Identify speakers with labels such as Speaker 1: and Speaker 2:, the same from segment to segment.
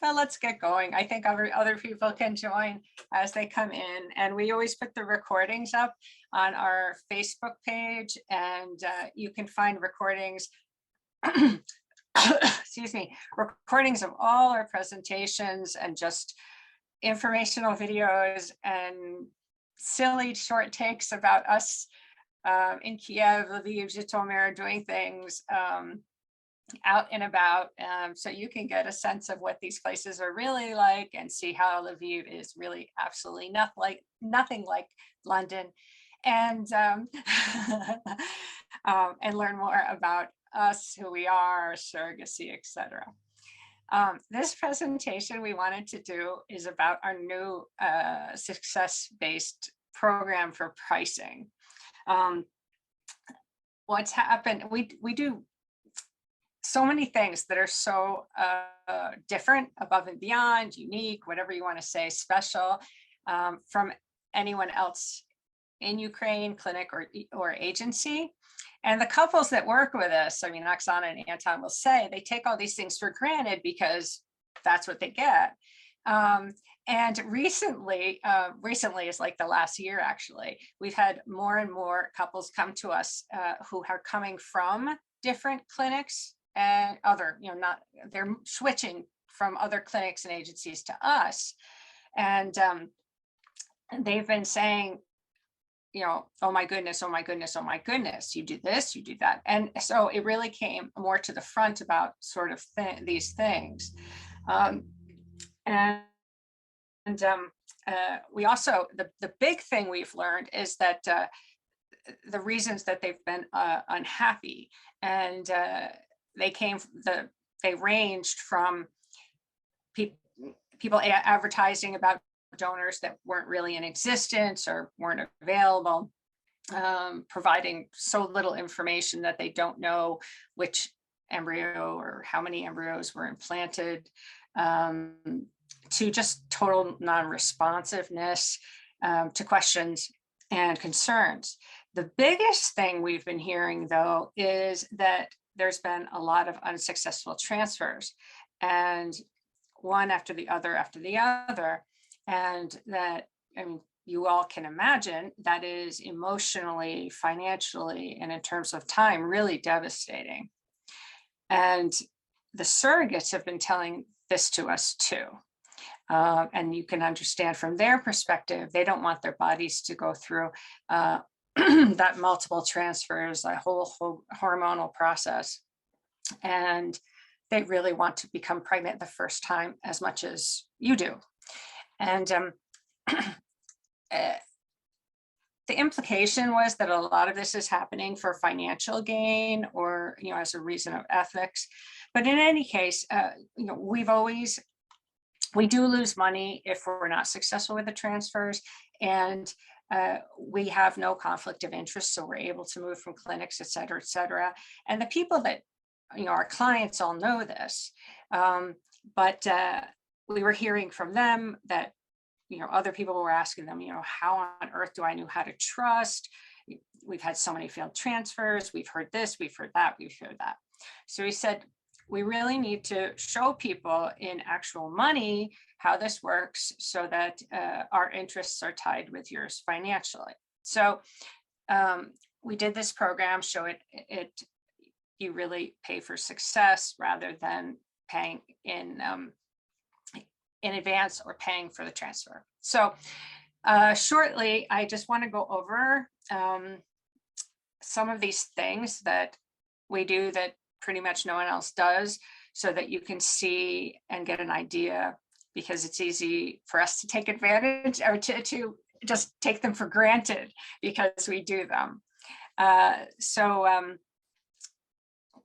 Speaker 1: well, let's get going. I think other people can join as they come in. And we always put the recordings up on our Facebook page, and you can find recordings, excuse me, recordings of all our presentations and just informational videos and silly short takes about us in Kiev, Lviv, Zhytomyr, doing things out and about, so you can get a sense of what these places are really like and see how Lviv is really absolutely nothing like London, and and learn more about us, who we are, surrogacy, etc. This presentation we wanted to do is about our new success-based program for pricing. What's happened, we do so many things that are so different, above and beyond, unique, whatever you want to say, special, from anyone else in Ukraine, clinic or agency. And the couples that work with us, I mean, Oksana and Anton will say, they take all these things for granted because that's what they get. And recently is like the last year, actually, we've had more and more couples come to us who are coming from different clinics and other, they're switching from other clinics and agencies to us. And they've been saying, oh my goodness, oh my goodness, oh my goodness, you do this, you do that. And so it really came more to the front about sort of these things. We also, the big thing we've learned is that the reasons that they've been unhappy, and they ranged from people advertising about donors that weren't really in existence or weren't available, providing so little information that they don't know which embryo or how many embryos were implanted, to just total non-responsiveness to questions and concerns. The biggest thing we've been hearing, though, is that there's been a lot of unsuccessful transfers, and one after the other, and that, I mean, you all can imagine that is emotionally, financially, and in terms of time, really devastating. And the surrogates have been telling this to us too. And you can understand from their perspective, they don't want their bodies to go through that multiple transfers, a whole hormonal process. And they really want to become pregnant the first time as much as you do. And the implication was that a lot of this is happening for financial gain or, as a reason of ethics. But in any case, we do lose money if we're not successful with the transfers, and we have no conflict of interest, so we're able to move from clinics, et cetera, et cetera. And the people that, our clients all know this, but we were hearing from them that, other people were asking them, how on earth do I know how to trust? We've had so many failed transfers. We've heard this, we've heard that, we've heard that. So we said, we really need to show people in actual money how this works so that our interests are tied with yours financially. So we did this program, show it you really pay for success rather than paying in advance or paying for the transfer. So shortly, I just want to go over some of these things that we do that pretty much no one else does, so that you can see and get an idea, because it's easy for us to take advantage or to just take them for granted because we do them.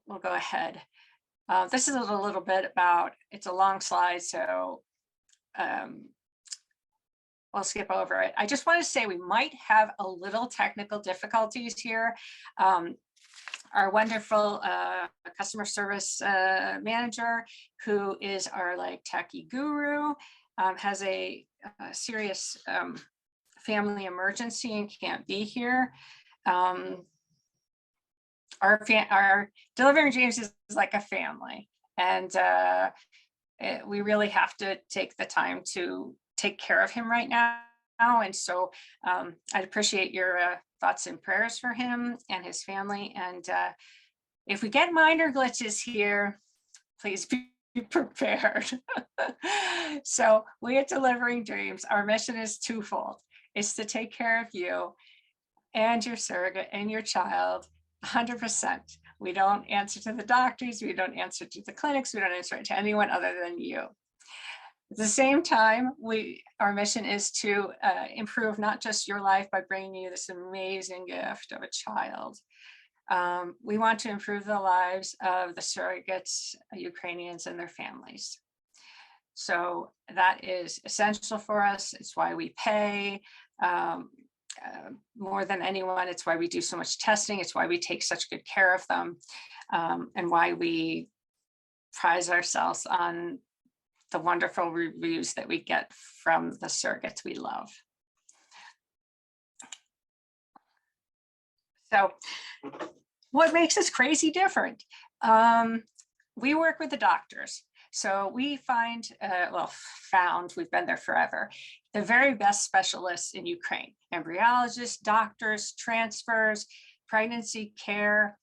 Speaker 1: We'll go ahead. This is a little bit about, it's a long slide, so I'll skip over it. I just want to say we might have a little technical difficulties here. Our wonderful customer service manager, who is our techie guru, has a serious family emergency and can't be here. Our delivering dreams is like a family, and we really have to take the time to take care of him right now. And so I'd appreciate your thoughts and prayers for him and his family. And if we get minor glitches here, please be prepared. So we at Delivering Dreams, our mission is twofold. It's to take care of you and your surrogate and your child 100%. We don't answer to the doctors, we don't answer to the clinics, we don't answer to anyone other than you. At the same time, our mission is to improve not just your life by bringing you this amazing gift of a child. We want to improve the lives of the surrogates, Ukrainians, and their families. So that is essential for us. It's why we pay more than anyone. It's why we do so much testing. It's why we take such good care of them, and why we prize ourselves on the wonderful reviews that we get from the surrogates we love. So what makes us crazy different? We work with the doctors. So we find, we've been there forever, the very best specialists in Ukraine: embryologists, doctors, transfers, pregnancy care,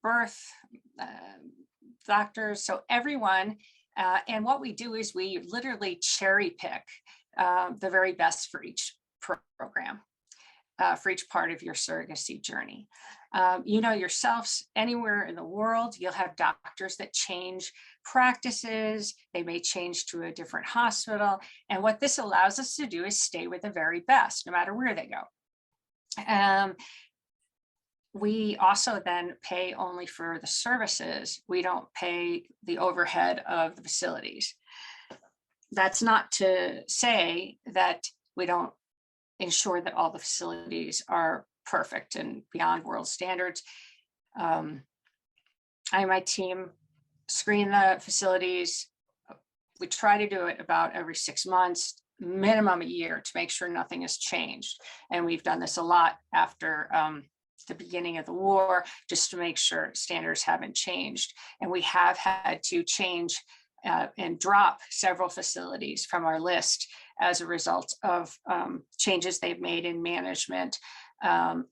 Speaker 1: birth doctors, so everyone. And what we do is we literally cherry pick the very best for each program, for each part of your surrogacy journey. You know yourselves, anywhere in the world, you'll have doctors that change practices. They may change to a different hospital. And what this allows us to do is stay with the very best, no matter where they go. We also then pay only for the services. We don't pay the overhead of the facilities. That's not to say that we don't ensure that all the facilities are perfect and beyond world standards. I and my team screen the facilities. We try to do it about every 6 months, minimum a year, to make sure nothing has changed. And we've done this a lot after the beginning of the war, just to make sure standards haven't changed. And we have had to change and drop several facilities from our list as a result of changes they've made in management,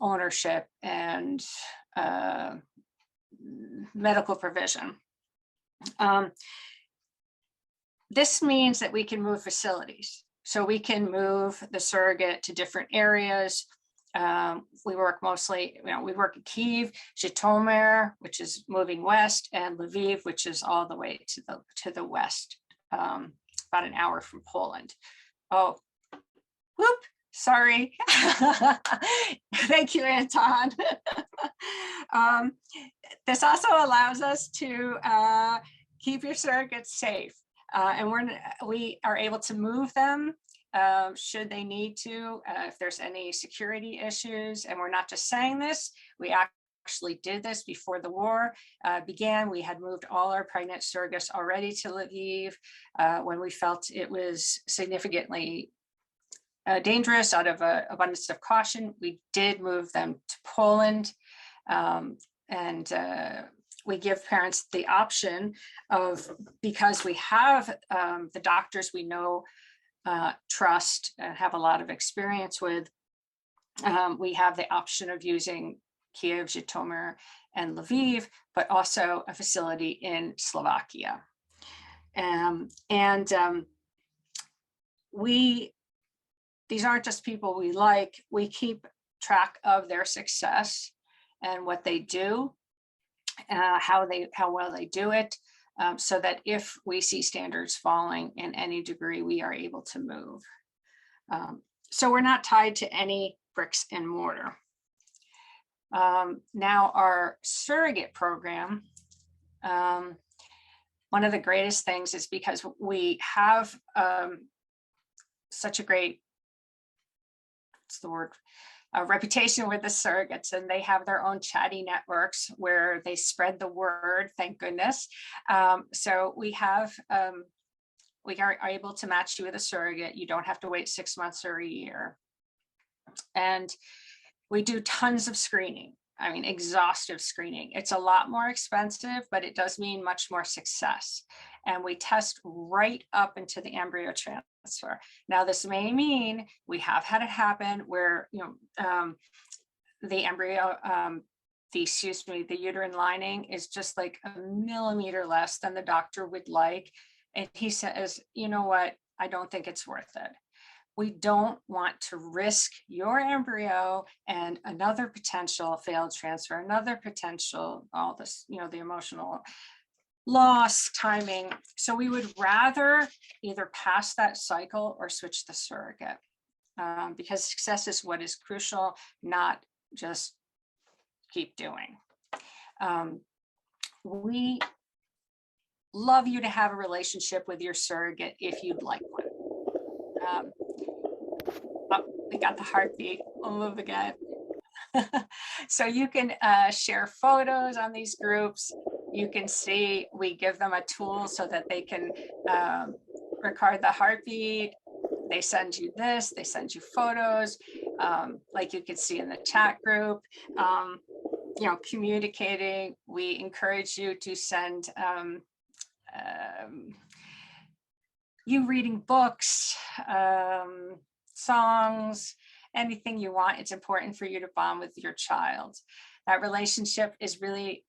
Speaker 1: ownership, and medical provision. This means that we can move facilities. So we can move the surrogate to different areas. We work mostly, we work in Kyiv, Zhytomyr, which is moving west, and Lviv, which is all the way to the west, about an hour from Poland. Oh, whoop, sorry. Thank you, Anton. This also allows us to keep your surrogates safe. And we are able to move them should they need to, if there's any security issues. And we're not just saying this, we actually did this before the war began. We had moved all our pregnant surrogates already to Lviv when we felt it was significantly dangerous. Out of an abundance of caution, we did move them to Poland. We give parents the option of, because we have the doctors we know, trust, and have a lot of experience with, we have the option of using Kyiv, Zhytomyr, and Lviv, but also a facility in Slovakia. These aren't just people we like. We keep track of their success and what they do, how well they do it, so that if we see standards falling in any degree, we are able to move. So we're not tied to any bricks and mortar. Now our surrogate program, one of the greatest things is because we have such a great, what's the word? A reputation with the surrogates, and they have their own chatty networks where they spread the word, thank goodness. So we are able to match you with a surrogate. You don't have to wait 6 months or a year. And we do tons of screening. I mean, exhaustive screening. It's a lot more expensive, but it does mean much more success. And we test right up into the embryo transfer. Now, this may mean we have had it happen where, the embryo, the uterine lining is just like a millimeter less than the doctor would like. And he says, you know what, I don't think it's worth it. We don't want to risk your embryo and another potential failed transfer, another potential, all this, the emotional loss, timing. So we would rather either pass that cycle or switch the surrogate, because success is what is crucial, not just keep doing. We love you to have a relationship with your surrogate if you'd like one. We got the heartbeat. We'll move again. So you can share photos on these groups. You can see, we give them a tool so that they can record the heartbeat. They send you this, they send you photos, like you can see in the chat group. Communicating, we encourage you to send you reading books, songs, anything you want. It's important for you to bond with your child. That relationship is really,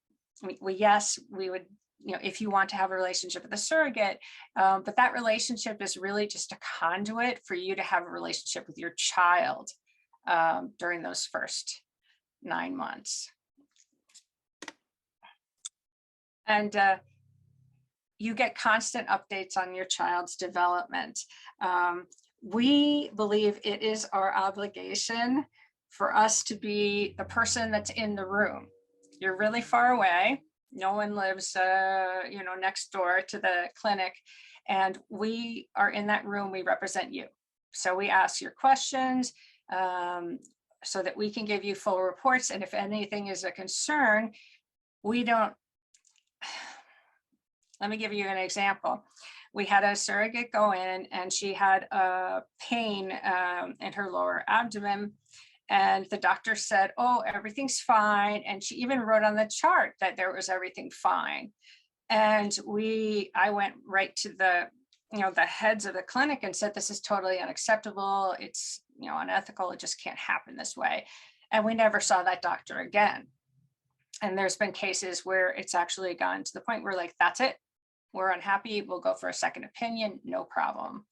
Speaker 1: yes, we would, if you want to have a relationship with a surrogate, but that relationship is really just a conduit for you to have a relationship with your child during those first 9 months. And you get constant updates on your child's development. We believe it is our obligation for us to be the person that's in the room. You're really far away. No one lives, next door to the clinic, and we are in that room. We represent you. So we ask your questions so that we can give you full reports. And if anything is a concern, we don't. Let me give you an example. We had a surrogate go in and she had a pain in her lower abdomen. And the doctor said, oh, everything's fine. And she even wrote on the chart that there was everything fine. And I went right to the heads of the clinic and said, this is totally unacceptable. It's, unethical. It just can't happen this way. And we never saw that doctor again. And there's been cases where it's actually gone to the point where, like, that's it. We're unhappy. We'll go for a second opinion. No problem.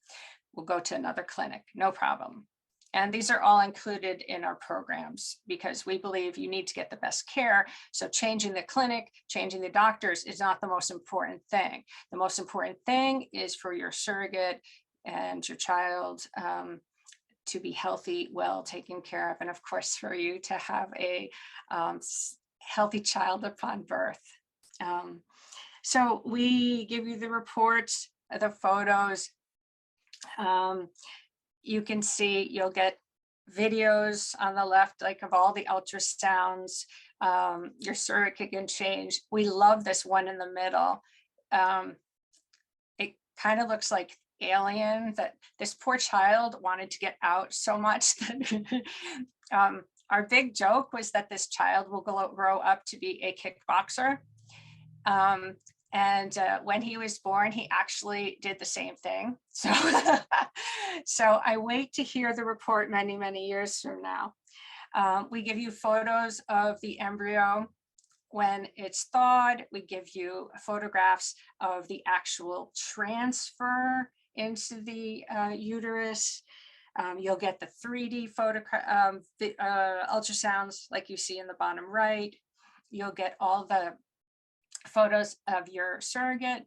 Speaker 1: We'll go to another clinic. No problem. And these are all included in our programs because we believe you need to get the best care. So changing the clinic, changing the doctors is not the most important thing. The most important thing is for your surrogate and your child to be healthy, well taken care of. And of course, for you to have a healthy child upon birth. So we give you the reports, the photos. You can see, you'll get videos on the left, like of all the ultrasounds. Your surrogate can change. We love this one in the middle. It kind of looks like Alien, that this poor child wanted to get out so much that our big joke was that this child will grow up to be a kickboxer. And when he was born, he actually did the same thing. So, so I wait to hear the report many, many years from now. We give you photos of the embryo when it's thawed. We give you photographs of the actual transfer into the uterus. You'll get the 3D photograph, the ultrasounds like you see in the bottom right. You'll get all the photos of your surrogate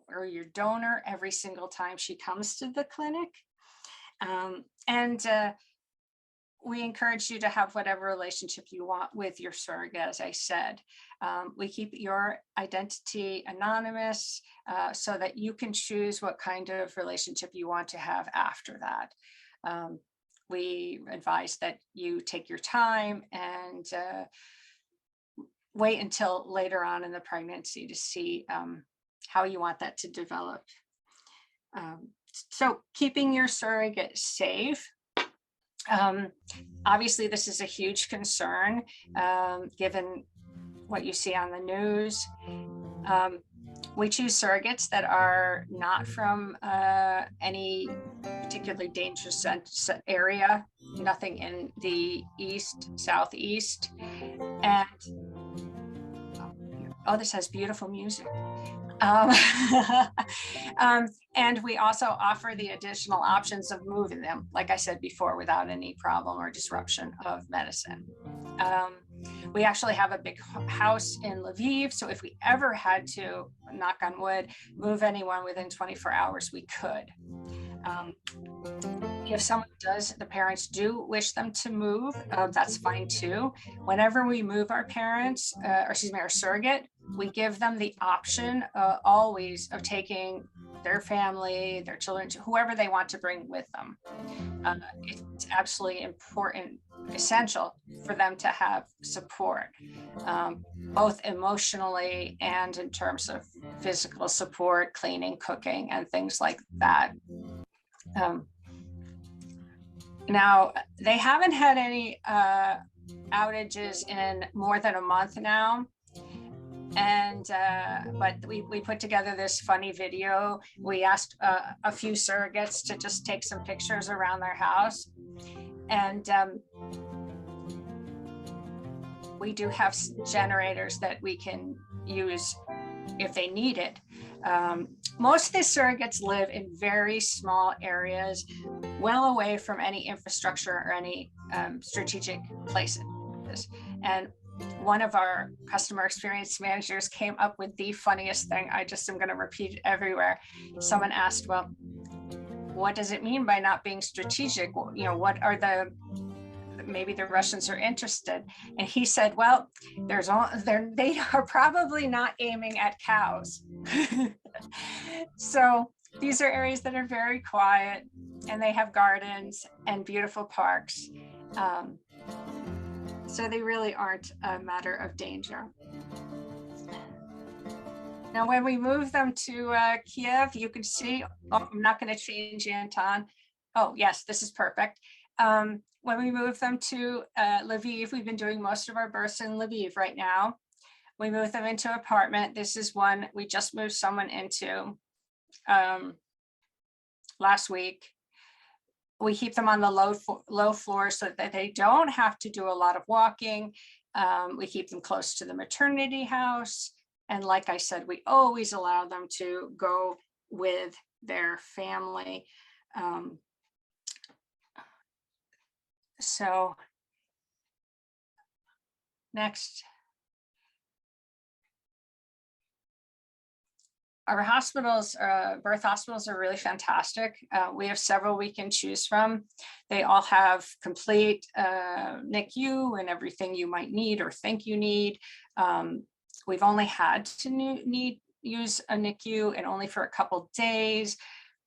Speaker 1: or your donor every single time she comes to the clinic. We encourage you to have whatever relationship you want with your surrogate, as I said. We keep your identity anonymous so that you can choose what kind of relationship you want to have after that. We advise that you take your time and wait until later on in the pregnancy to see how you want that to develop. So keeping your surrogate safe. Obviously, this is a huge concern, given what you see on the news. We choose surrogates that are not from any particularly dangerous area, nothing in the east, southeast. And oh, this has beautiful music. And we also offer the additional options of moving them, like I said before, without any problem or disruption of medicine. We actually have a big house in Lviv, so if we ever had to, knock on wood, move anyone within 24 hours, we could. If someone does, the parents do wish them to move, that's fine too. Whenever we move our parents, or excuse me, our surrogate, we give them the option always of taking their family, their children, whoever they want to bring with them. It's absolutely important, essential for them to have support, both emotionally and in terms of physical support, cleaning, cooking, and things like that. Now, they haven't had any outages in more than a month now. And but we put together this funny video. We asked a few surrogates to just take some pictures around their house. And we do have generators that we can use if they need it. Most of the surrogates live in very small areas, well away from any infrastructure or any strategic places. And one of our customer experience managers came up with the funniest thing. I just am going to repeat it everywhere. Someone asked, well, what does it mean by not being strategic? You know, what are the, maybe the Russians are interested. And he said, well, they are probably not aiming at cows. So these are areas that are very quiet, and they have gardens and beautiful parks. So they really aren't a matter of danger. Now, when we move them to Kiev, you can see, oh, I'm not going to change Anton. Oh, yes, this is perfect. When we move them to Lviv, we've been doing most of our births in Lviv right now. We move them into an apartment. This is one we just moved someone into last week. We keep them on the low floor so that they don't have to do a lot of walking. We keep them close to the maternity house. And like I said, we always allow them to go with their family. So next. Our hospitals, birth hospitals are really fantastic. We have several we can choose from. They all have complete NICU and everything you might need or think you need. We've only had to use a NICU and only for a couple days.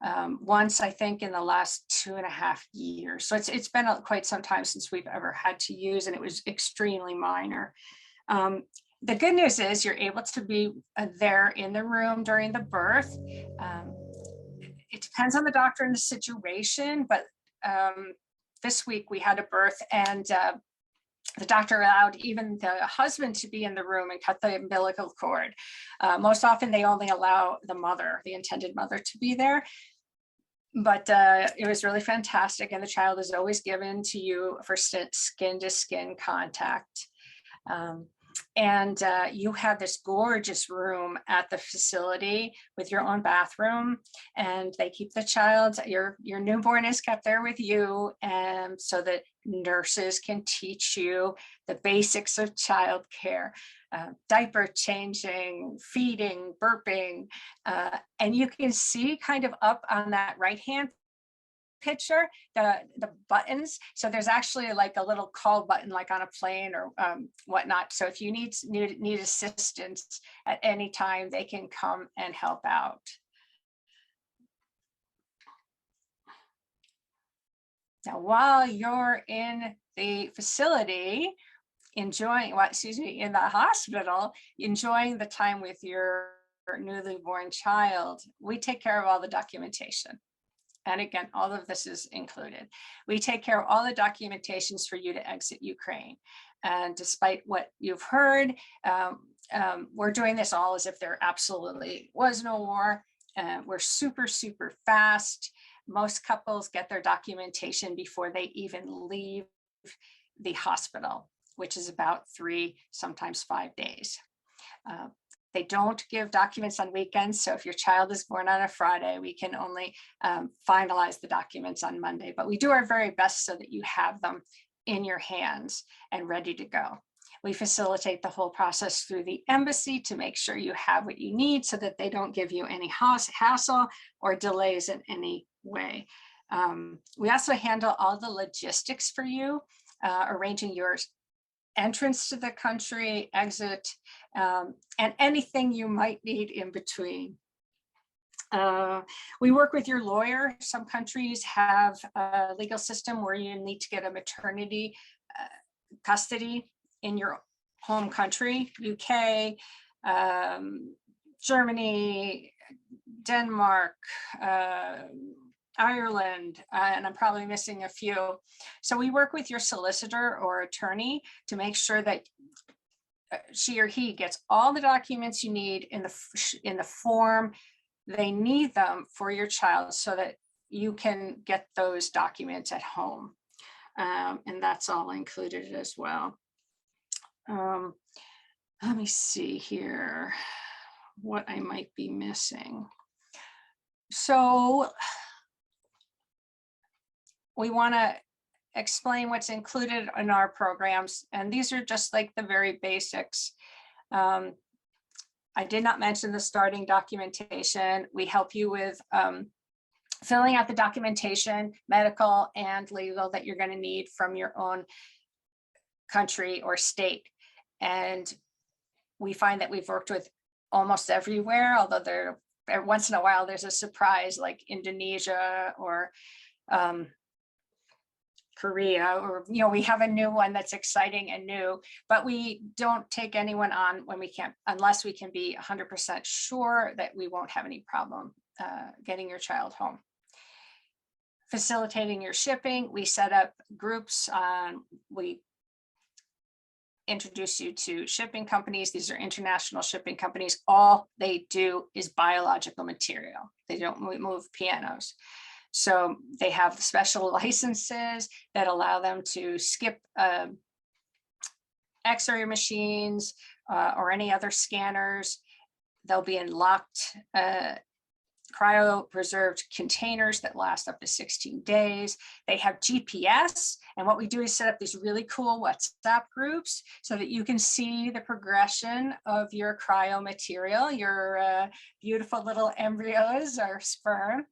Speaker 1: Once, I think, in the last 2.5 years. So it's been quite some time since we've ever had to use, and it was extremely minor. The good news is you're able to be there in the room during the birth. It depends on the doctor and the situation, but this week we had a birth, and the doctor allowed even the husband to be in the room and cut the umbilical cord. Most often they only allow the mother, the intended mother, to be there. But it was really fantastic, and the child is always given to you for skin-to-skin contact. And you have this gorgeous room at the facility with your own bathroom, and they keep the child, your newborn is kept there with you, and so that nurses can teach you the basics of childcare, diaper changing, feeding, burping, and you can see kind of up on that right-hand picture the buttons. So there's actually like a little call button like on a plane or whatnot. So if you need assistance at any time, they can come and help out. Now, while you're in the facility, in the hospital, enjoying the time with your newly born child, we take care of all the documentation. And again, all of this is included. We take care of all the documentations for you to exit Ukraine. And despite what you've heard, we're doing this all as if there absolutely was no war. We're super, super fast. Most couples get their documentation before they even leave the hospital, which is about 3, sometimes 5 days. They don't give documents on weekends. So if your child is born on a Friday, we can only finalize the documents on Monday, but we do our very best so that you have them in your hands and ready to go. We facilitate the whole process through the embassy to make sure you have what you need so that they don't give you any hassle or delays in any way. We also handle all the logistics for you, arranging your entrance to the country, exit, and anything you might need in between. We work with your lawyer. Some countries have a legal system where you need to get a maternity custody in your home country, UK, Germany, Denmark, Ireland, and I'm probably missing a few. So we work with your solicitor or attorney to make sure that she or he gets all the documents you need in the form they need them for your child so that you can get those documents at home. And that's all included as well. Let me see here what I might be missing. So we want to explain what's included in our programs, and these are just like the very basics. I did not mention the starting documentation. We help you with filling out the documentation, medical and legal, that you're going to need from your own country or state. And we find that we've worked with almost everywhere, although there once in a while there's a surprise like Indonesia or Korea, or we have a new one that's exciting and new, but we don't take anyone on when we can't, unless we can be 100% sure that we won't have any problem getting your child home. Facilitating your shipping, we set up groups. We introduce you to shipping companies. These are international shipping companies. All they do is biological material. They don't move pianos. So they have special licenses that allow them to skip X-ray machines or any other scanners. They'll be in locked cryopreserved containers that last up to 16 days. They have GPS, and what we do is set up these really cool WhatsApp groups so that you can see the progression of your cryo material, your beautiful little embryos or sperm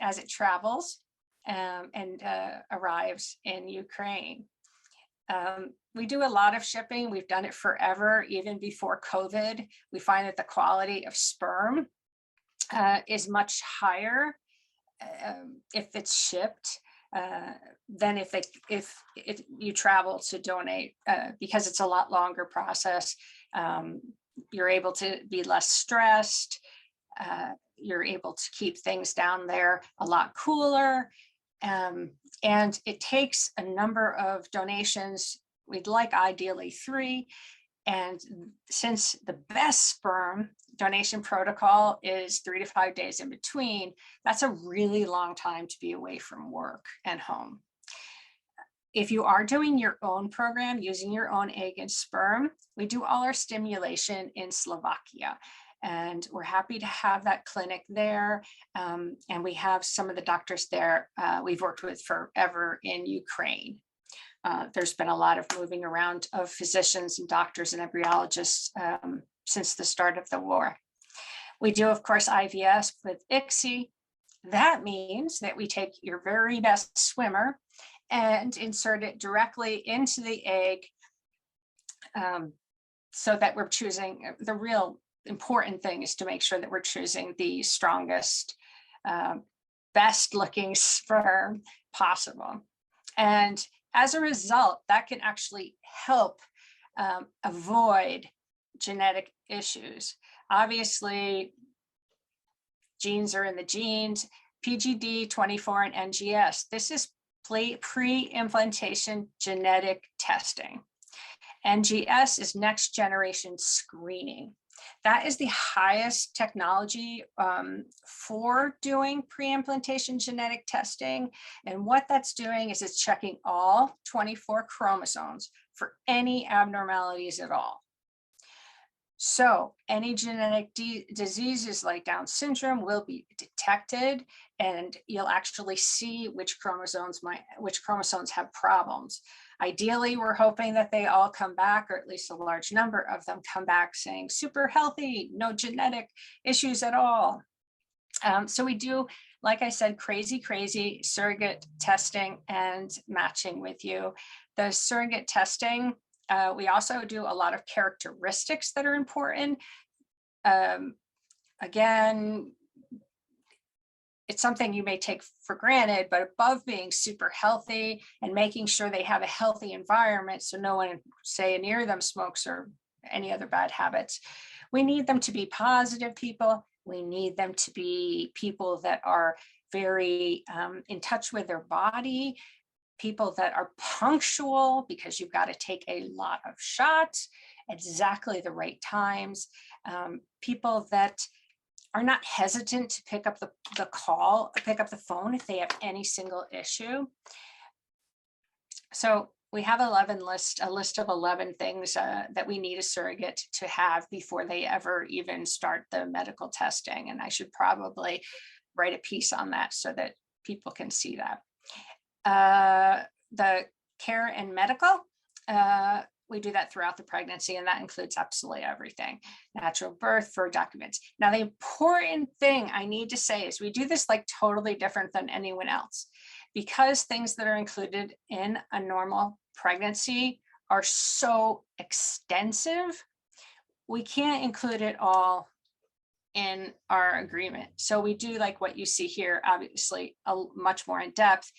Speaker 1: as it travels and arrives in Ukraine. We do a lot of shipping. We've done it forever, even before COVID. We find that the quality of sperm is much higher if it's shipped than if you travel to donate, because it's a lot longer process. You're able to be less stressed. You're able to keep things down there a lot cooler. And it takes a number of donations. We'd like ideally 3. And since the best sperm donation protocol is 3 to 5 days in between, that's a really long time to be away from work and home. If you are doing your own program using your own egg and sperm, we do all our stimulation in Slovakia. And we're happy to have that clinic there. And we have some of the doctors there we've worked with forever in Ukraine. There's been a lot of moving around of physicians and doctors and embryologists since the start of the war. We do, of course, IVF with ICSI. That means that we take your very best swimmer and insert it directly into the egg so that we're choosing, the real important thing is to make sure that we're choosing the strongest, best looking sperm possible. And as a result, that can actually help avoid genetic issues. Obviously, genes are in the genes. PGD 24 and NGS. This is pre-implantation genetic testing. NGS is next generation screening. That is the highest technology for doing pre-implantation genetic testing. And what that's doing is it's checking all 24 chromosomes for any abnormalities at all. So any genetic diseases like Down syndrome will be detected, and you'll actually see which chromosomes have problems. Ideally, we're hoping that they all come back, or at least a large number of them come back saying super healthy, no genetic issues at all. So we do, like I said, crazy surrogate testing and matching with you. The surrogate testing, we also do a lot of characteristics that are important. Again, it's something you may take for granted, but above being super healthy and making sure they have a healthy environment so no one, say, near them smokes or any other bad habits, we need them to be positive people. We need them to be people that are very in touch with their body, people that are punctual, because you've got to take a lot of shots at exactly the right times, people that are not hesitant to pick up the phone if they have any single issue. So we have a list of 11 things that we need a surrogate to have before they ever even start the medical testing. And I should probably write a piece on that so that people can see that. The care and medical, we do that throughout the pregnancy, and that includes absolutely everything. Natural birth for documents. Now, the important thing I need to say is we do this like totally different than anyone else, because things that are included in a normal pregnancy are so extensive. We can't include it all in our agreement. So we do like what you see here, obviously much more in depth.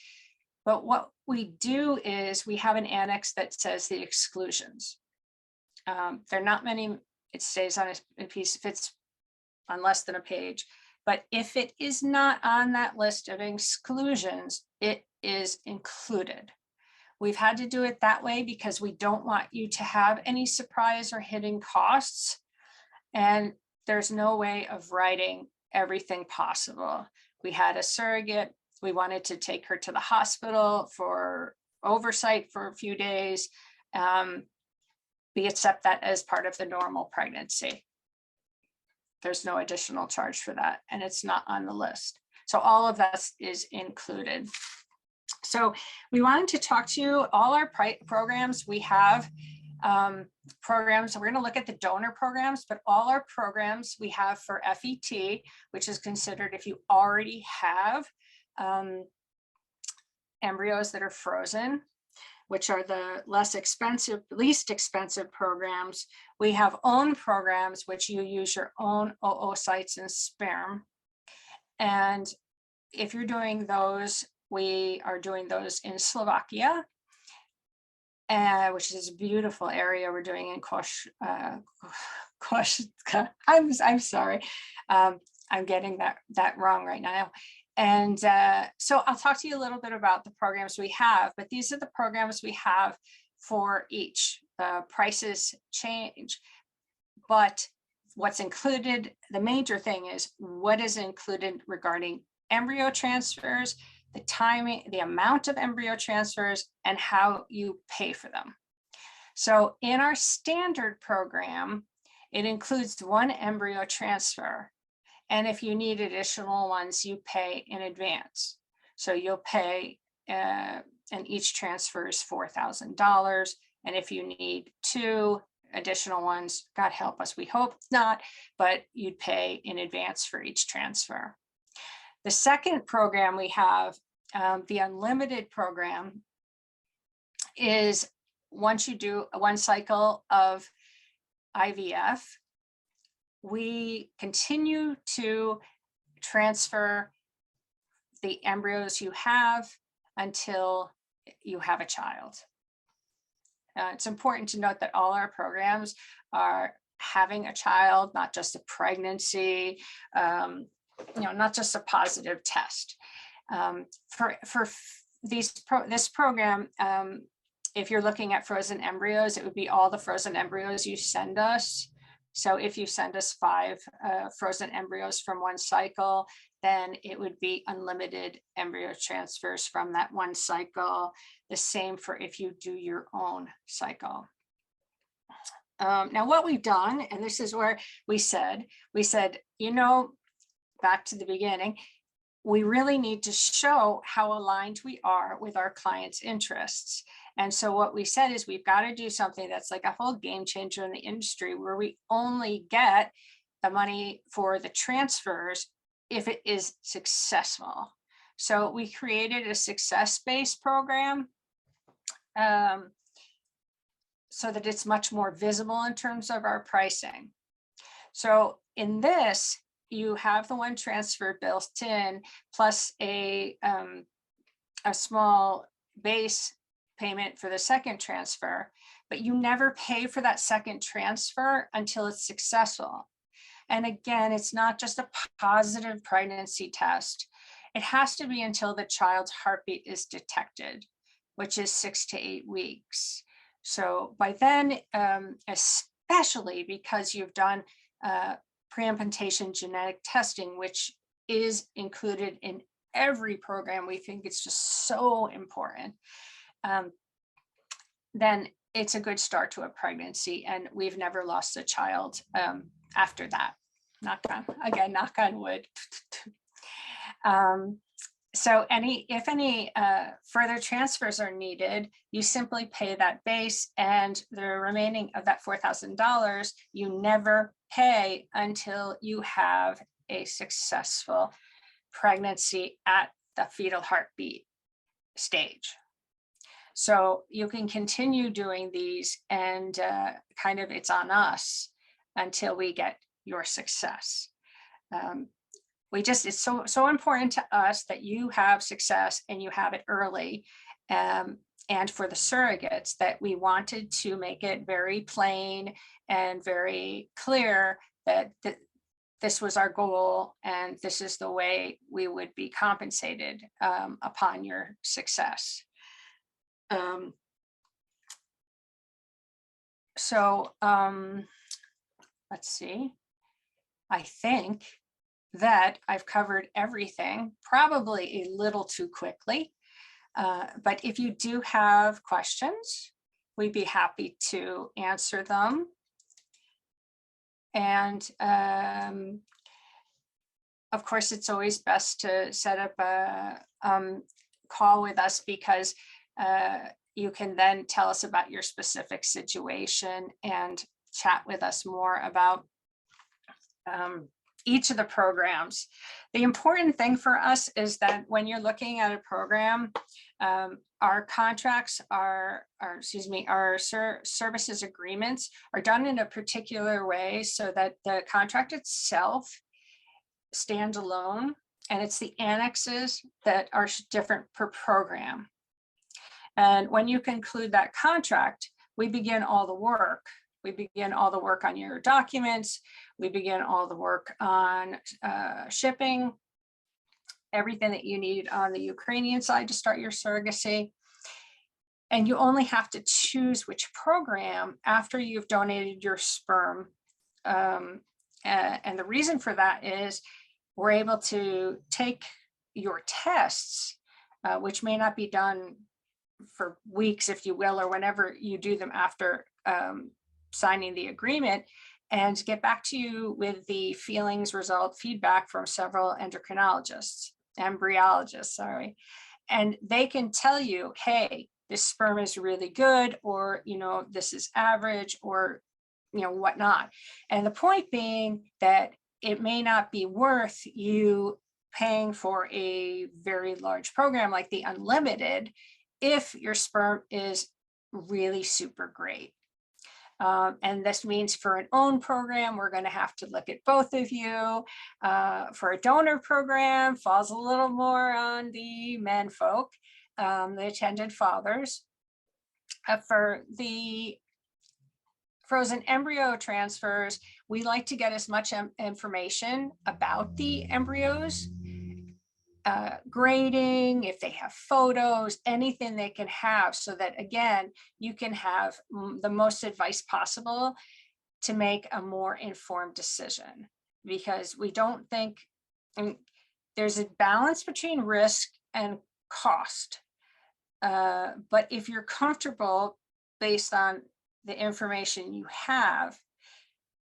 Speaker 1: But what we do is we have an annex that says the exclusions. There are not many, it stays on a piece if it's on less than a page. But if it is not on that list of exclusions, it is included. We've had to do it that way because we don't want you to have any surprise or hidden costs. And there's no way of writing everything possible. We had a surrogate. We wanted to take her to the hospital for oversight for a few days. We accept that as part of the normal pregnancy. There's no additional charge for that, and it's not on the list. So all of that is included. So we wanted to talk to you, all our programs, we have programs. We're going to look at the donor programs, but all our programs we have for FET, which is considered if you already have embryos that are frozen, which are the least expensive programs. We have own programs, which you use your own oocytes and sperm. And if you're doing those, we are doing those in Slovakia, which is a beautiful area. We're doing in Košice. I'm sorry. I'm getting that wrong right now. And so I'll talk to you a little bit about the programs we have, but these are the programs we have for each. The prices change, but what's included, the major thing is what is included regarding embryo transfers, the timing, the amount of embryo transfers, and how you pay for them. So in our standard program, it includes one embryo transfer. And if you need additional ones, you pay in advance. So you'll pay, and each transfer is $4,000. And if you need 2 additional ones, God help us, we hope not, but you'd pay in advance for each transfer. The second program we have, the unlimited program, is once you do one cycle of IVF, we continue to transfer the embryos you have until you have a child. It's important to note that all our programs are having a child, not just a pregnancy. not just a positive test. For this program, if you're looking at frozen embryos, it would be all the frozen embryos you send us. So if you send us 5 frozen embryos from one cycle, then it would be unlimited embryo transfers from that one cycle. The same for if you do your own cycle. Now what we've done, and this is where we said, back to the beginning, we really need to show how aligned we are with our clients' interests. And so what we said is we've got to do something that's like a whole game changer in the industry, where we only get the money for the transfers if it is successful. So we created a success-based program so that it's much more visible in terms of our pricing. So in this, you have the one transfer built in, plus a small base payment for the second transfer, but you never pay for that second transfer until it's successful. And again, it's not just a positive pregnancy test. It has to be until the child's heartbeat is detected, which is 6 to 8 weeks. So by then, especially because you've done pre-implantation genetic testing, which is included in every program, we think it's just so important, then it's a good start to a pregnancy, and we've never lost a child after that. Knock on wood. So if any further transfers are needed, you simply pay that base, and the remaining of that $4,000 you never pay until you have a successful pregnancy at the fetal heartbeat stage. So you can continue doing these, and kind of it's on us until we get your success. It's so important to us that you have success and you have it early. And for the surrogates, that we wanted to make it very plain and very clear that this was our goal, and this is the way we would be compensated upon your success. Let's see. I think that I've covered everything, probably a little too quickly. But if you do have questions, we'd be happy to answer them. And of course, it's always best to set up a call with us, because you can then tell us about your specific situation and chat with us more about each of the programs. The important thing for us is that when you're looking at a program, our contracts our services agreements are done in a particular way so that the contract itself stands alone, and it's the annexes that are different per program. And when you conclude that contract, we begin all the work. We begin all the work on your documents. We begin all the work on shipping, everything that you need on the Ukrainian side to start your surrogacy. And you only have to choose which program after you've donated your sperm. And the reason for that is we're able to take your tests, which may not be done for weeks, if you will, or whenever you do them after signing the agreement, and get back to you with the feedback from several embryologists, sorry. And they can tell you, hey, this sperm is really good, or, this is average, or, whatnot. And the point being that it may not be worth you paying for a very large program like the Unlimited if your sperm is really super great. And this means for an own program, we're going to have to look at both of you. For a donor program, falls a little more on the men folk, the attendant fathers. For the frozen embryo transfers, we like to get as much information about the embryos, grading, if they have photos, anything they can have, so that again, you can have the most advice possible to make a more informed decision. Because we don't think, and there's a balance between risk and cost. But if you're comfortable based on the information you have,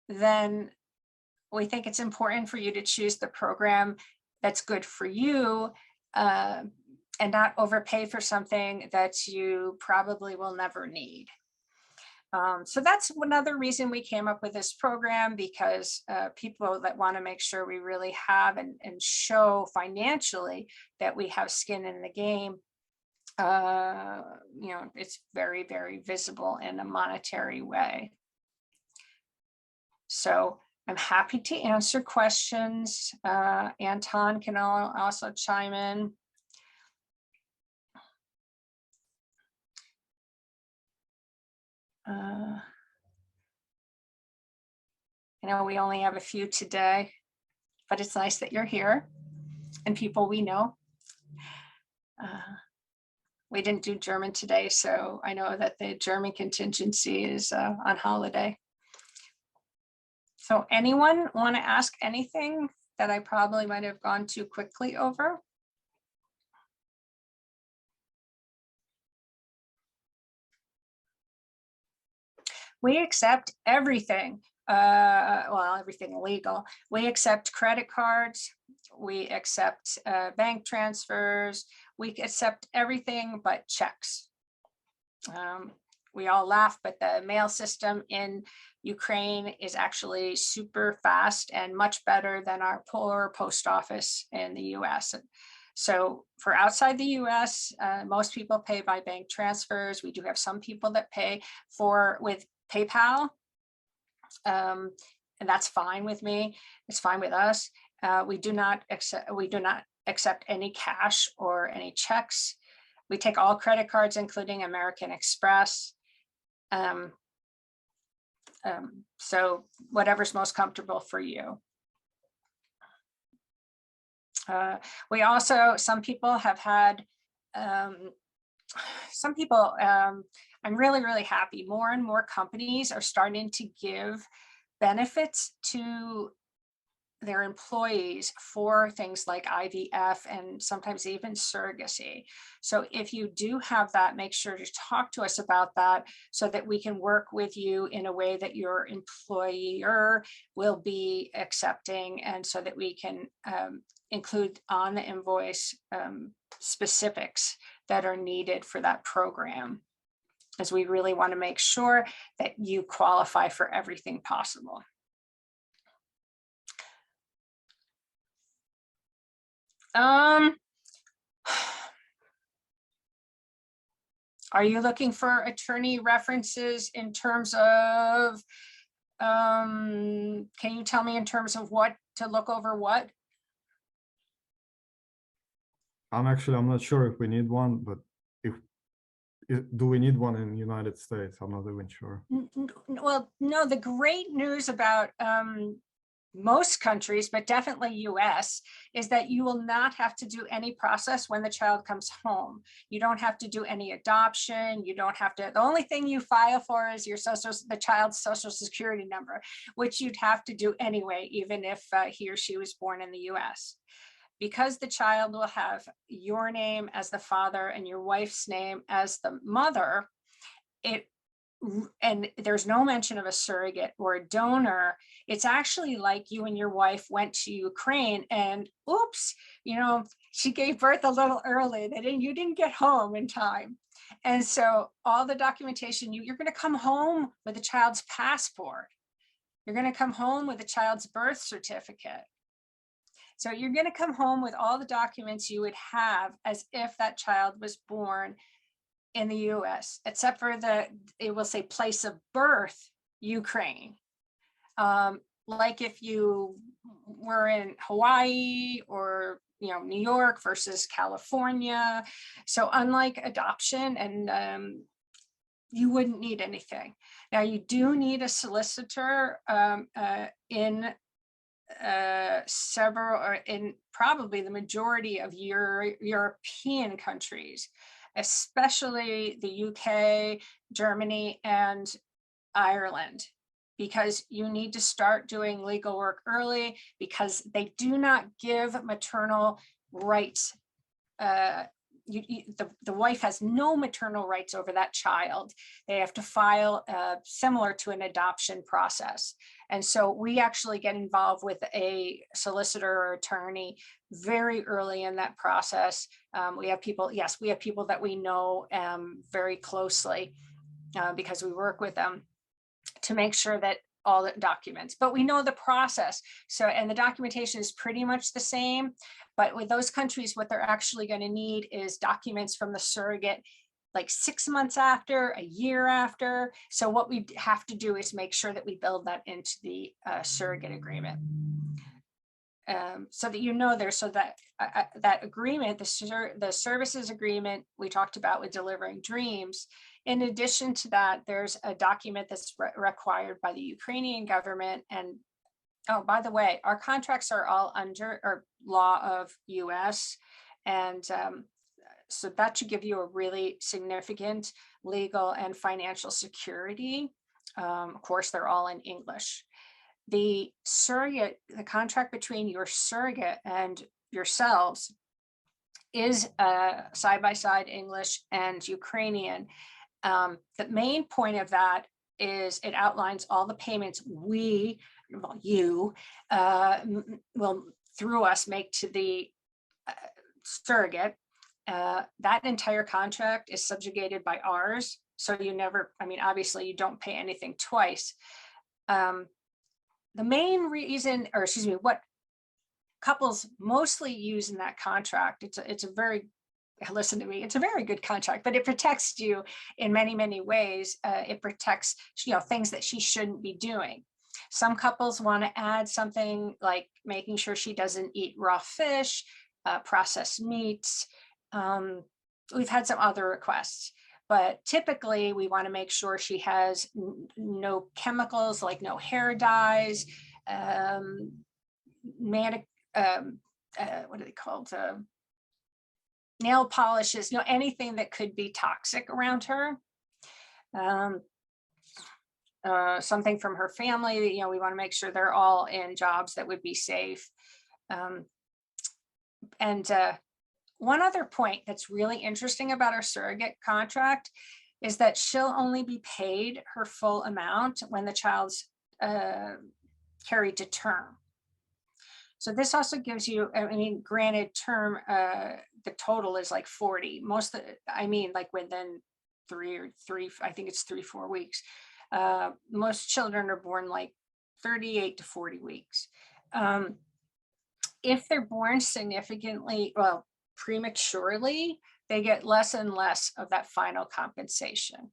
Speaker 1: then we think it's important for you to choose the program that's good for you, and not overpay for something that you probably will never need. So that's another reason we came up with this program, because people that want to make sure we really have and show financially that we have skin in the game, it's very, very visible in a monetary way. So I'm happy to answer questions. Anton can also chime in. I know we only have a few today, but it's nice that you're here and people we know. We didn't do German today, so I know that the German contingency is on holiday. So anyone want to ask anything that I probably might have gone too quickly over? We accept everything. Well, everything legal. We accept credit cards. We accept bank transfers. We accept everything but checks. We all laugh, but the mail system in Ukraine is actually super fast and much better than our poor post office in the US. So for outside the US, most people pay by bank transfers. We do have some people that pay with PayPal, and that's fine with me. It's fine with us. We do not accept any cash or any checks. We take all credit cards, including American Express. So whatever's most comfortable for you. We also, some people have had, I'm really, really happy. More and more companies are starting to give benefits to their employees for things like IVF and sometimes even surrogacy. So if you do have that, make sure to talk to us about that so that we can work with you in a way that your employer will be accepting, and so that we can include on the invoice specifics that are needed for that program, as we really want to make sure that you qualify for everything possible. Are you looking for attorney references in terms of, can you tell me in terms of what to look over what?
Speaker 2: I'm not sure if we need one, but do we need one in the United States? I'm not even sure.
Speaker 1: Well, no, the great news about most countries, but definitely US, is that you will not have to do any process when the child comes home. You don't have to do any adoption. You don't have to, the only thing you file for is the child's social security number, which you'd have to do anyway, even if he or she was born in the US. Because the child will have your name as the father and your wife's name as the mother, and there's no mention of a surrogate or a donor. It's actually like you and your wife went to Ukraine and oops, she gave birth a little early. You didn't get home in time. And so all the documentation, you're going to come home with a child's passport. You're going to come home with a child's birth certificate. So you're going to come home with all the documents you would have as if that child was born in the US, except for it will say place of birth, Ukraine. Like if you were in Hawaii or New York versus California. So unlike adoption and you wouldn't need anything. Now, you do need a solicitor in several, or in probably the majority of European countries, especially the UK, Germany, and Ireland, because you need to start doing legal work early, because they do not give maternal rights. The wife has no maternal rights over that child. They have to file similar to an adoption process. And so we actually get involved with a solicitor or attorney very early in that process. We have people, yes, we have people that we know very closely because we work with them to make sure that all the documents, but we know the process. So, and the documentation is pretty much the same, but with those countries, what they're actually going to need is documents from the surrogate like 6 months after, a year after. So what we have to do is make sure that we build that into the surrogate agreement. So that you know there, so that that agreement, the services agreement we talked about with delivering dreams. In addition to that, there's a document that's required by the Ukrainian government. And oh, by the way, our contracts are all under or law of US. And so that should give you a really significant legal and financial security. Of course, they're all in English. The surrogate, the contract between your surrogate and yourselves is side-by-side English and Ukrainian. The main point of that is it outlines all the payments we, well, you will through us make to the surrogate. That entire contract is subjugated by ours. So you never, I mean, obviously you don't pay anything twice. The main reason, or excuse me, what couples mostly use in that contract, it's a very, listen to me, it's a very good contract, but it protects you in many, many ways. It protects, you know, things that she shouldn't be doing. Some couples want to add something like making sure she doesn't eat raw fish, processed meats. We've had some other requests, but typically we want to make sure she has no chemicals, like no hair dyes, what are they called? Nail polishes, you know, anything that could be toxic around her. Something from her family, you know, we want to make sure they're all in jobs that would be safe. One other point that's really interesting about our surrogate contract is that she'll only be paid her full amount when the child's carried to term. So this also gives you, I mean, granted term, the total is like 40. Most of the, I mean, like within three, I think it's 3-4 weeks. Most children are born like 38 to 40 weeks. If they're born significantly, well, prematurely, they get less and less of that final compensation.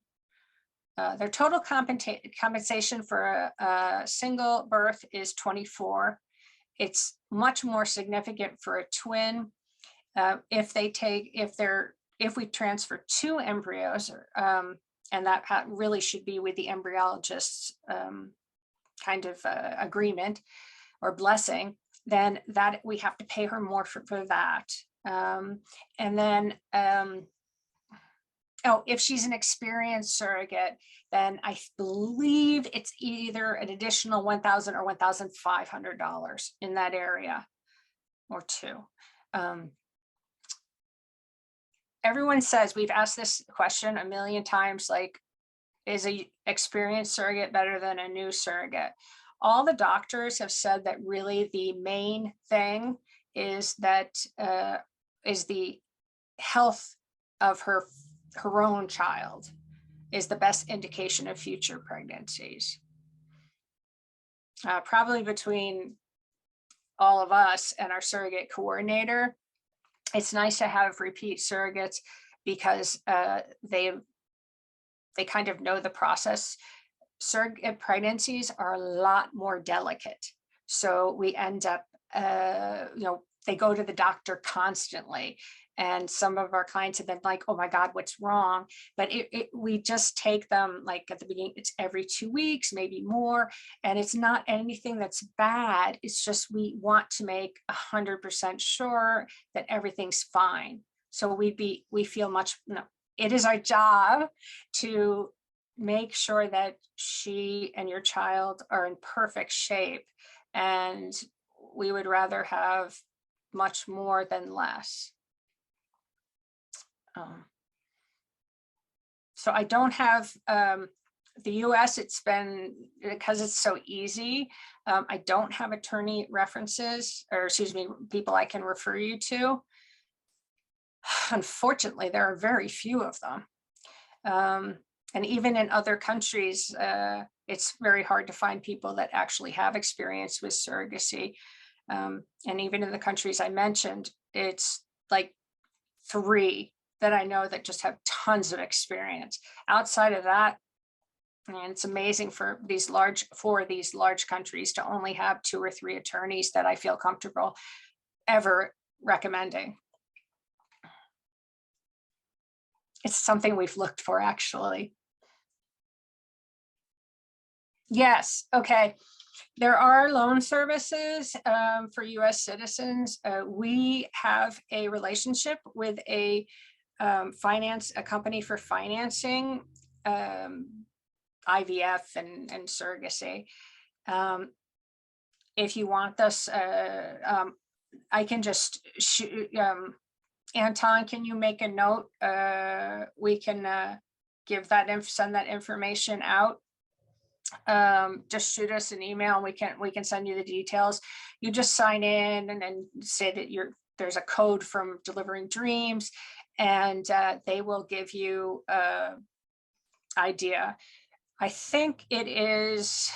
Speaker 1: Their total compensation for a single birth is 24. It's much more significant for a twin. If we transfer 2 embryos, and that really should be with the embryologist's kind of agreement or blessing, then that we have to pay her more for that. And then, if she's an experienced surrogate, then I believe it's either an additional $1,000 or $1,500 in that area, or 2. Everyone says, we've asked this question a million times, like, is a experienced surrogate better than a new surrogate? All the doctors have said that really the main thing is that is the health of her own child is the best indication of future pregnancies. Probably between all of us and our surrogate coordinator, it's nice to have repeat surrogates because they kind of know the process. Surrogate pregnancies are a lot more delicate. So we end up they go to the doctor constantly. And some of our clients have been like, oh my God, what's wrong? But we just take them, like at the beginning, it's every 2 weeks, maybe more. And it's not anything that's bad. It's just, we want to make 100% sure that everything's fine. So we feel much, it is our job to make sure that she and your child are in perfect shape. And we would rather have much more than less. So I don't have the US, it's been, because it's so easy, I don't have attorney references, or excuse me, people I can refer you to. Unfortunately, there are very few of them. And even in other countries, it's very hard to find people that actually have experience with surrogacy. And even in the countries I mentioned, it's like 3 that I know that just have tons of experience. Outside of that, and it's amazing for these large countries to only have 2 or 3 attorneys that I feel comfortable ever recommending. It's something we've looked for, actually. Yes, okay. There are loan services for US citizens. We have a relationship with a company for financing IVF and surrogacy. If you want this, I can just shoot, Anton, can you make a note? We can send that information out. Just shoot us an email and we can send you the details. You just sign in and then say that there's a code from Delivering Dreams, and they will give you idea. I think it is,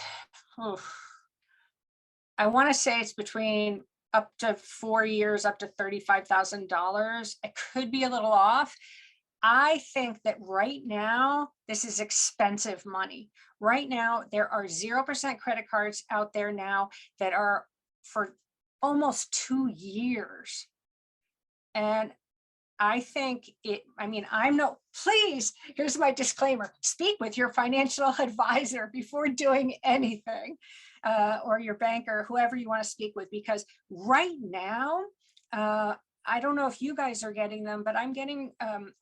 Speaker 1: I want to say it's between up to 4 years, up to $35,000. I could be a little off. I think that right now, this is expensive money. Right now, there are 0% credit cards out there now that are for almost 2 years. And I think please, here's my disclaimer, speak with your financial advisor before doing anything, or your banker, whoever you want to speak with, because right now, I don't know if you guys are getting them, but I'm getting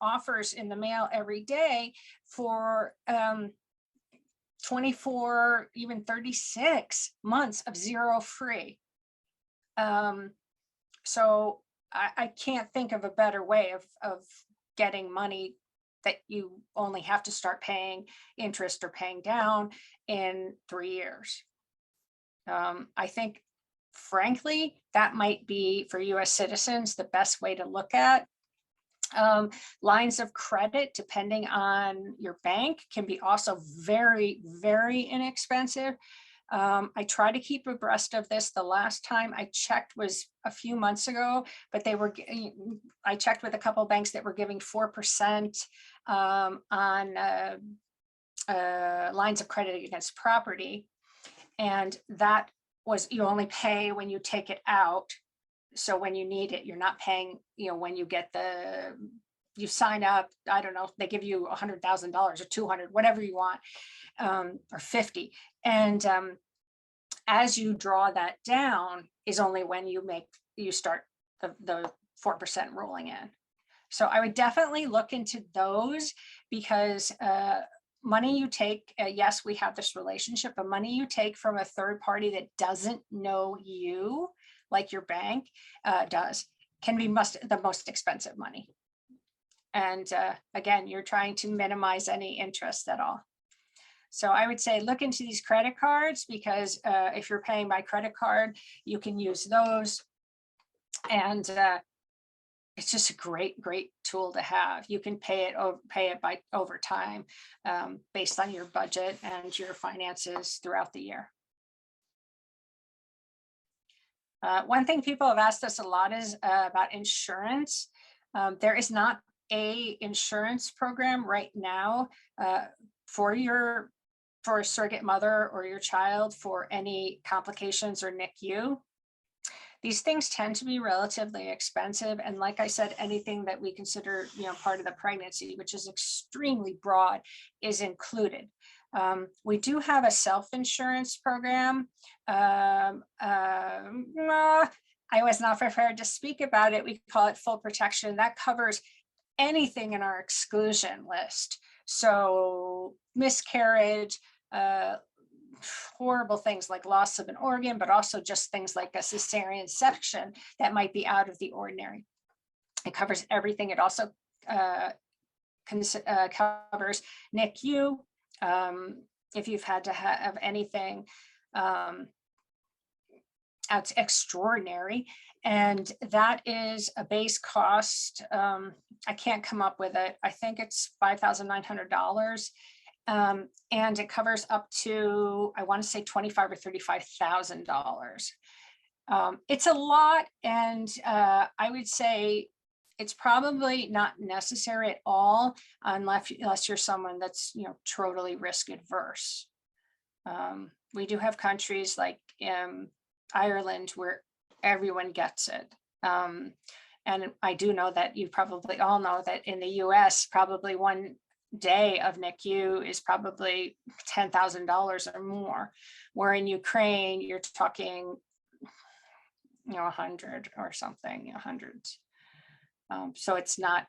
Speaker 1: offers in the mail every day for 24, even 36 months of 0 free. So I can't think of a better way of getting money that you only have to start paying interest or paying down in 3 years. I think, frankly, that might be for US citizens the best way to look at. Lines of credit, depending on your bank, can be also very, very inexpensive. I try to keep abreast of this. The last time I checked was a few months ago, but I checked with a couple of banks that were giving 4% on lines of credit against property. And that was, you only pay when you take it out. So when you need it, you're not paying, when you you sign up, I don't know, they give you $100,000 or 200, whatever you want, or 50. And as you draw that down is only when you start the 4% rolling in. So I would definitely look into those, because money you take, yes, we have this relationship, but money you take from a third party that doesn't know you, like your bank does, can be the most expensive money. And again, you're trying to minimize any interest at all. So I would say look into these credit cards, because if you're paying by credit card, you can use those. And it's just a great, great tool to have. You can pay it by over time, based on your budget and your finances throughout the year. One thing people have asked us a lot is about insurance. There is not a insurance program right now for a surrogate mother or your child for any complications or NICU. These things tend to be relatively expensive. And like I said, anything that we consider, part of the pregnancy, which is extremely broad, is included. We do have a self-insurance program. I was not prepared to speak about it. We call it full protection. That covers anything in our exclusion list. So miscarriage, horrible things like loss of an organ, but also just things like a cesarean section that might be out of the ordinary. It covers everything. It also covers NICU, if you've had to have anything that's extraordinary. And that is a base cost. I can't come up with it. I think it's $5,900. And it covers up to, I want to say $25,000 or $35,000. It's a lot. And I would say it's probably not necessary at all unless you're someone that's, totally risk adverse. We do have countries like Ireland where everyone gets it. And I do know that you probably all know that in the US, probably one day of NICU is probably $10,000 or more, where in Ukraine, you're talking, 100 or something, hundreds. So it's not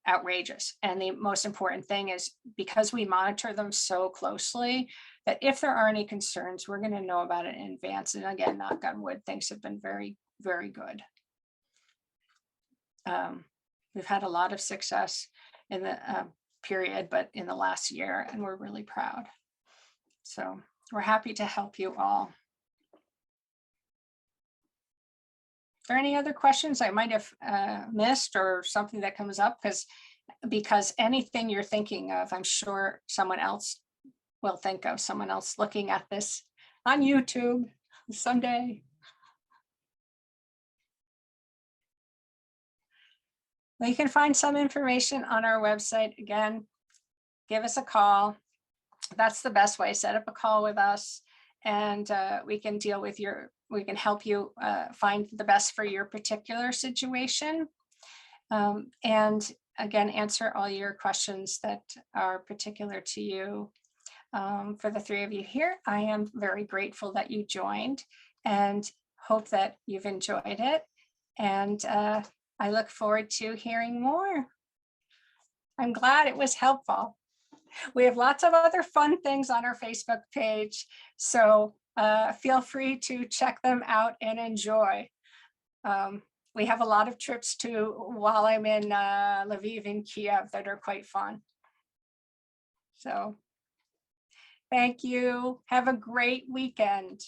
Speaker 1: outrageous. And the most important thing is, because we monitor them so closely, that if there are any concerns, we're going to know about it in advance. And again, knock on wood, things have been very, very good. We've had a lot of success in the period, but in the last year, and we're really proud. So we're happy to help you all. Are there any other questions I might have missed, or something that comes up? Because anything you're thinking of, I'm sure someone else will think of, someone else looking at this on YouTube someday. Well, you can find some information on our website. Again, give us a call. That's the best way. Set up a call with us, and we can we can help you find the best for your particular situation. And again, answer all your questions that are particular to you. For the three of you here, I am very grateful that you joined, and hope that you've enjoyed it. And I look forward to hearing more. I'm glad it was helpful. We have lots of other fun things on our Facebook page, so feel free to check them out and enjoy. We have a lot of trips to, while I'm in Lviv and Kiev, that are quite fun. So thank you. Have a great weekend.